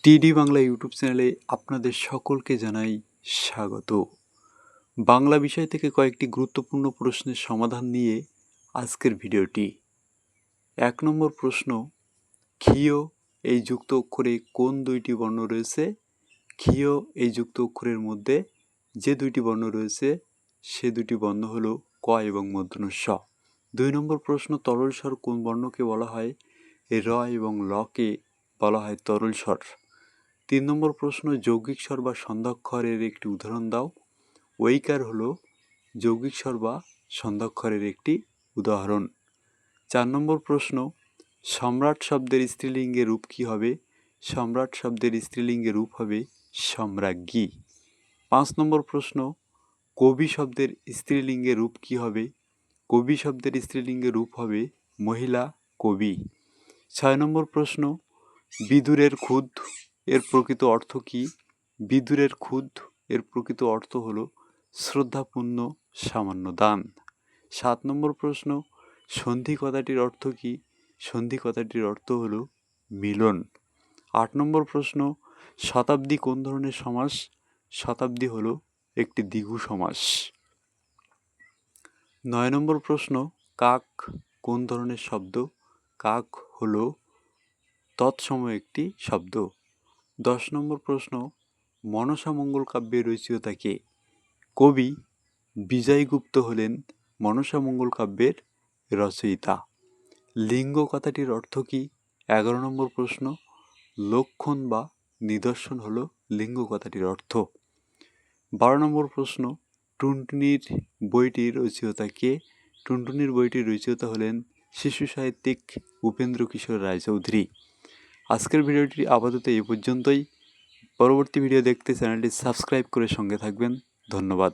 টিডি বাংলা ইউটিউব চ্যানেলে আপনাদের সকলকে জানাই স্বাগত। বাংলা বিষয় থেকে কয়েকটি গুরুত্বপূর্ণ প্রশ্নের সমাধান নিয়ে আজকের ভিডিওটি। ১ নম্বর প্রশ্ন, ক্ষীয় এই যুক্ত অক্ষরে কোন দুইটি বর্ণ রয়েছে? ক্ষীয় এই যুক্ত অক্ষরের মধ্যে যে দুইটি বর্ণ রয়েছে সে দুটি বর্ণ হলো ক এবং মূর্ধন্য ষ। ২ নম্বর প্রশ্ন, তরল স্বর কোন বর্ণকে বলা হয়? র এবং লকে বলা হয় তরল স্বর। ৩ নম্বর প্রশ্ন, যৌগিক স্বর বা সন্ধ্যাক্ষরের একটি উদাহরণ দাও। ঐকার হলো যৌগিক স্বর বা সন্ধ্যাক্ষরের একটি উদাহরণ। ৪ নম্বর প্রশ্ন, সম্রাট শব্দের স্ত্রীলিঙ্গের রূপ কী হবে? সম্রাট শব্দের স্ত্রীলিঙ্গের রূপ হবে সম্রাজ্ঞী। ৫ নম্বর প্রশ্ন, কবি শব্দের স্ত্রীলিঙ্গের রূপ কী হবে? কবি শব্দের স্ত্রীলিঙ্গের রূপ হবে মহিলা কবি। ৬ নম্বর প্রশ্ন, বিদুরের ক্ষুদ এর প্রকৃত অর্থ কী? বিদুরের ক্ষুদ এর প্রকৃত অর্থ হলো শ্রদ্ধাপূর্ণ সামান্য দান। ৭ নম্বর প্রশ্ন, সন্ধি কথাটির অর্থ কী? সন্ধি কথাটির অর্থ হলো মিলন। ৮ নম্বর প্রশ্ন, শতাব্দী কোন ধরনের সমাস? শতাব্দী হলো একটি দ্বিগু সমাস। ৯ নম্বর প্রশ্ন, কাক কোন ধরনের শব্দ? কাক হলো তৎসম একটি শব্দ। ১০ নম্বর প্রশ্ন, মনসা মঙ্গল কাব্যের রচয়িতা কে? কবি বিজয়গুপ্ত হলেন মনসা মঙ্গল কাব্যের রচয়িতা। লিঙ্গ কথাটির অর্থ কী? ১১ নম্বর প্রশ্ন, লক্ষণ বা নিদর্শন হলো লিঙ্গ কথাটির অর্থ। ১২ নম্বর প্রশ্ন, টুনটুনির বইটির রচয়িতা কে? টুনটুনির বইটির রচয়িতা হলেন শিশু সাহিত্যিক উপেন্দ্র কিশোর রায়চৌধুরী। আজকের ভিডিওটি আপাতত এই পর্যন্তই। পরবর্তী ভিডিও দেখতে চ্যানেলটি সাবস্ক্রাইব করে সঙ্গে থাকবেন। ধন্যবাদ।